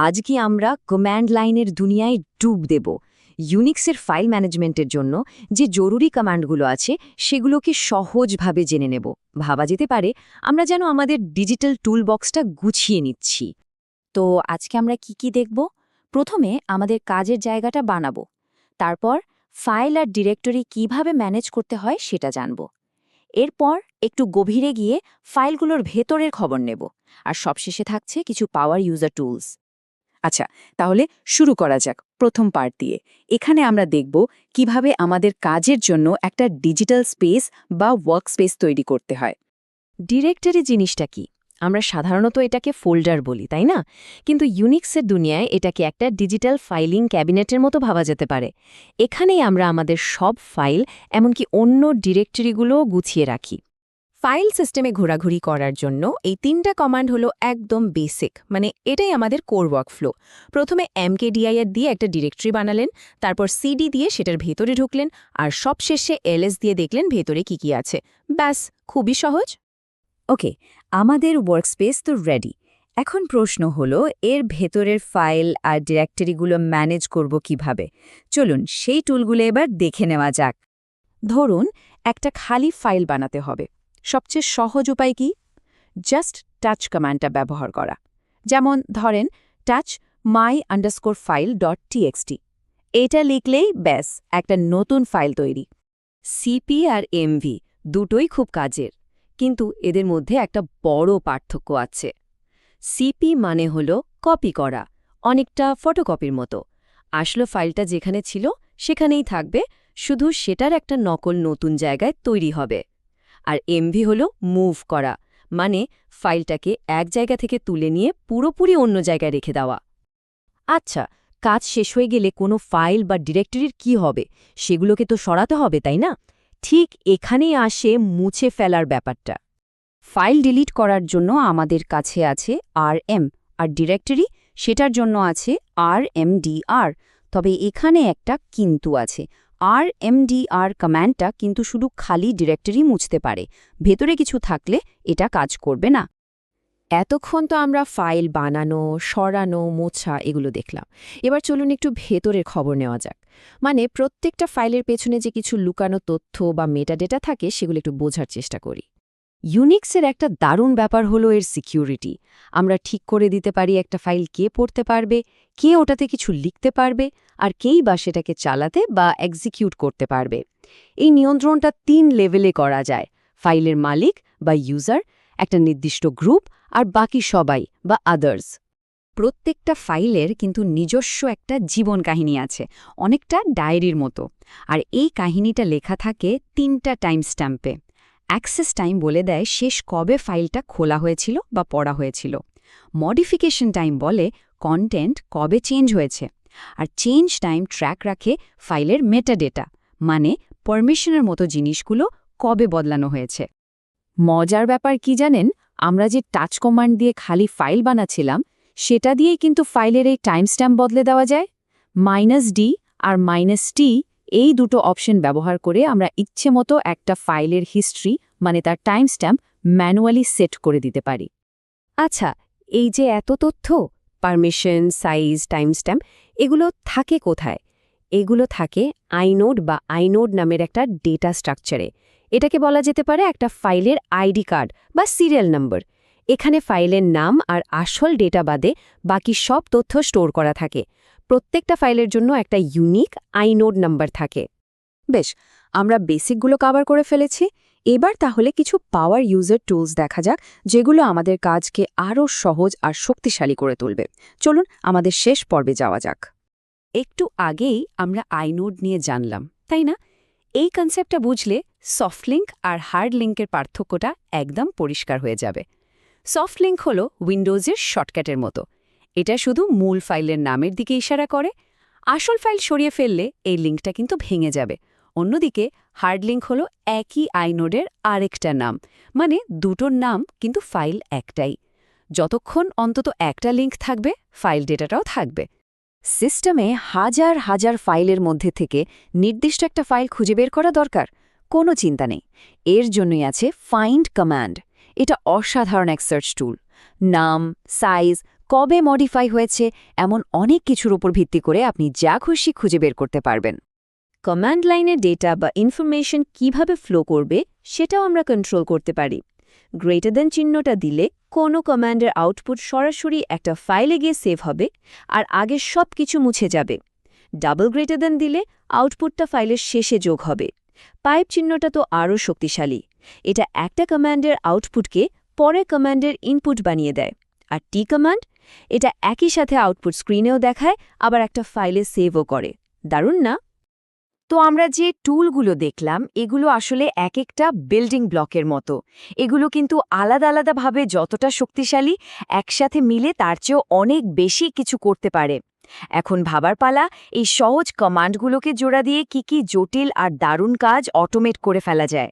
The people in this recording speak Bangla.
আজকে আমরা কমান্ড লাইনের দুনিয়ায় ডুব দেব। ইউনিক্সের ফাইল ম্যানেজমেন্টের জন্য যে জরুরি কমান্ডগুলো আছে সেগুলোকে সহজভাবে জেনে নেব। ভাবা যেতে পারে আমরা যেন আমাদের ডিজিটাল টুল বক্সটা গুছিয়ে নিচ্ছি। তো আজকে আমরা কি দেখব? প্রথমে আমাদের কাজের জায়গাটা বানাবো, তারপর ফাইল আর ডিরেক্টরি কিভাবে ম্যানেজ করতে হয় সেটা জানব। এরপর একটু গভীরে গিয়ে ফাইলগুলোর ভেতরের খবর নেব, আর সবশেষে থাকছে কিছু পাওয়ার ইউজার টুলস। আচ্ছা, তাহলে শুরু করা যাক প্রথম পার্ট দিয়ে। এখানে আমরা দেখব কিভাবে আমাদের কাজের জন্য একটা ডিজিটাল স্পেস বা ওয়ার্ক স্পেস তৈরি করতে হয়। ডিরেক্টরি জিনিসটা কি? আমরা সাধারণত এটাকে ফোল্ডার বলি, তাই না? কিন্তু ইউনিক্সের দুনিয়ায় এটাকে একটা ডিজিটাল ফাইলিং ক্যাবিনেটের মতো ভাবা যেতে পারে। এখানেই আমরা আমাদের সব ফাইল, এমনকি অন্য ডিরেক্টরিগুলোও গুছিয়ে রাখি। ফাইল সিস্টেমে ঘোরাঘুরি করার জন্য এই 3টা কমান্ড হলো একদম বেসিক, মানে এটাই আমাদের কোর ওয়ার্কফ্লো। প্রথমে mkdir দিয়ে একটা ডিরেক্টরি বানালেন, তারপর cd দিয়ে সেটার ভেতরে ঢুকলেন, আর সবশেষে ls দিয়ে দেখলেন ভেতরে কি আছে। ব্যাস, খুবই সহজ। ওকে, আমাদের ওয়ার্কস্পেস তো রেডি। এখন প্রশ্ন হলো এর ভেতরের ফাইল আর ডিরেক্টরিগুলো ম্যানেজ করব কিভাবে। চলুন সেই টুলগুলো এবার দেখে নেওয়া যাক। ধরুন একটা খালি ফাইল বানাতে হবে। সবচেয়ে সহজ উপায় কি? জাস্ট টাচ কমান্ডটা ব্যবহার করা। যেমন ধরেন টাচ my_file.txt। এটা লিখলেই ব্যাস একটা নতুন ফাইল তৈরি। সিপি আর এমভি দুটোই খুব কাজের, কিন্তু এদের মধ্যে একটা বড় পার্থক্য আছে। সিপি মানে হলো কপি করা, অনেকটা ফটোকপির মতো। আসলে ফাইলটা যেখানে ছিল সেখানেই থাকবে, শুধু সেটার একটা নকল নতুন জায়গায় তৈরি হবে। আর এমভি হলো মুভ করা, মানে ফাইলটাকে এক জায়গা থেকে তুলে নিয়ে পুরোপুরি অন্য জায়গায় রেখে দেওয়া। আচ্ছা, কাজ শেষ হয়ে গেলে কোনো ফাইল বা ডিরেক্টরির কি হবে? সেগুলোকে তো সরাতে হবে, তাই না? ঠিক এখানেই আসে মুছে ফেলার ব্যাপারটা। ফাইল ডিলিট করার জন্য আমাদের কাছে আছে rm, আর ডিরেক্টরি সেটার জন্য আছে rmdr। তবে এখানে একটা কিন্তু আছে। rmdr কমান্ডটা কিন্তু শুধু খালি ডিরেক্টরি মুছতে পারে, ভেতরে কিছু থাকলে এটা কাজ করবে না। এতক্ষণ তো আমরা ফাইল বানানো, সরানো, মোছা এগুলো দেখলাম। এবার চলুন একটু ভেতরের খবর নেওয়া যাক। মানে প্রত্যেকটা ফাইলের পেছনে যে কিছু লুকানো তথ্য বা মেটাডেটা থাকে সেগুলো একটু বোঝার চেষ্টা করি। ইউনিক্সের একটা দারুণ ব্যাপার হলো এর সিকিউরিটি। আমরা ঠিক করে দিতে পারি একটা ফাইল কে পড়তে পারবে, কে ওটাতে কিছু লিখতে পারবে, আর কেই বা সেটাকে চালাতে বা এক্সিকিউট করতে পারবে। এই নিয়ন্ত্রণটা 3 লেভেলে করা যায়: ফাইলের মালিক বা ইউজার, একটা নির্দিষ্ট গ্রুপ, আর বাকি সবাই বা আদার্স। প্রত্যেকটা ফাইলের কিন্তু নিজস্ব একটা জীবন কাহিনী আছে, অনেকটা ডায়েরির মতো। আর এই কাহিনীটা লেখা থাকে 3টা টাইম স্ট্যাম্পে। অ্যাক্সেস টাইম বলে দেয় শেষ কবে ফাইলটা খোলা হয়েছিল বা পড়া হয়েছিল। মডিফিকেশন টাইম বলে কন্টেন্ট কবে চেঞ্জ হয়েছে। আর চেঞ্জ টাইম ট্র্যাক রাখে ফাইলের মেটাডেটা, মানে পারমিশনের মতো জিনিসগুলো কবে বদলানো হয়েছে। মজার ব্যাপার কি জানেন? আমরা যে টাচ কমান্ড দিয়ে খালি ফাইল বানাচ্ছিলাম, সেটা দিয়েই কিন্তু ফাইলের এই টাইম স্ট্যাম্প বদলে দেওয়া যায়। -d আর -t এই দুটো অপশন ব্যবহার করে আমরা ইচ্ছে মতো একটা ফাইলের হিস্ট্রি, মানে তার টাইম স্ট্যাম্প ম্যানুয়ালি সেট করে দিতে পারি। আচ্ছা, এই যে এত তথ্য, পারমিশন, সাইজ, টাইমস্ট্যাম্প, এগুলো থাকে কোথায়? এগুলো থাকে আইনোড বা আইনোড নামের একটা ডেটা স্ট্রাকচারে। এটাকে বলা যেতে পারে একটা ফাইলের আইডি কার্ড বা সিরিয়াল নম্বর। এখানে ফাইলের নাম আর আসল ডেটা বাদে বাকি সব তথ্য স্টোর করা থাকে। প্রত্যেকটা ফাইলের জন্য একটা ইউনিক আইনোড নাম্বার থাকে। বেশ, আমরা বেসিকগুলো কভার করে ফেলেছি। এবার তাহলে কিছু পাওয়ার ইউজার টুলস দেখা যাক, যেগুলো আমাদের কাজকে আরও সহজ আর শক্তিশালী করে তুলবে। চলুন আমাদের শেষ পর্বে যাওয়া যাক। একটু আগেই আমরা আইনোড নিয়ে জানলাম, তাই না? এই কনসেপ্টটা বুঝলে সফট লিঙ্ক আর হার্ড লিঙ্কের পার্থক্যটা একদম পরিষ্কার হয়ে যাবে। সফট লিঙ্ক হল উইন্ডোজের শর্টকাটের মতো। এটা শুধু মূল ফাইলের নামের দিকে ইশারা করে। আসল ফাইল সরিয়ে ফেললে এই লিঙ্কটা কিন্তু ভেঙে যাবে। অন্যদিকে হার্ড লিঙ্ক হল একই আইনোডের আরেকটা নাম, মানে দুটোর নাম কিন্তু ফাইল একটাই। যতক্ষণ অন্তত একটা লিঙ্ক থাকবে, ফাইল ডেটাটাও থাকবে। সিস্টেমে হাজার হাজার ফাইলের মধ্যে থেকে নির্দিষ্ট একটা ফাইল খুঁজে বের করা দরকার, কোনো চিন্তা নেই। এর জন্যই আছে ফাইন্ড কমান্ড। এটা অসাধারণ এক সার্চ টুল। নাম, সাইজ, কবে মডিফাই হয়েছে, এমন অনেক কিছুর উপর ভিত্তি করে আপনি যা খুশি খুঁজে বের করতে পারবেন। কমান্ড লাইনে ডেটা বা ইনফরমেশন কিভাবে ফ্লো করবে সেটাও আমরা কন্ট্রোল করতে পারি। গ্রেটার দেন চিহ্নটা দিলে কোনো কমান্ডের আউটপুট সরাসরি একটা ফাইলে গিয়ে সেভ হবে আর আগে সব কিছু মুছে যাবে। ডাবল গ্রেটার দেন দিলে আউটপুটটা ফাইলের শেষে যোগ হবে। পাইপ চিহ্নটা তো আরও শক্তিশালী। এটা একটা কমান্ডের আউটপুটকে পরের কমান্ডের ইনপুট বানিয়ে দেয়। আর টি কমান্ড, এটা একই সাথে আউটপুট স্ক্রিনেও দেখায়, আবার একটা ফাইলে সেভও করে। দারুণ না? তো আমরা যে টুলগুলো দেখলাম এগুলো আসলে এক একটা বিল্ডিং ব্লকের মতো। এগুলো কিন্তু আলাদা আলাদাভাবে যতটা শক্তিশালী, একসাথে মিলে তার চেয়েও অনেক বেশি কিছু করতে পারে। এখন ভাবার পালা, এই সহজ কমান্ডগুলোকে জোড়া দিয়ে কি কি জটিল আর দারুণ কাজ অটোমেট করে ফেলা যায়।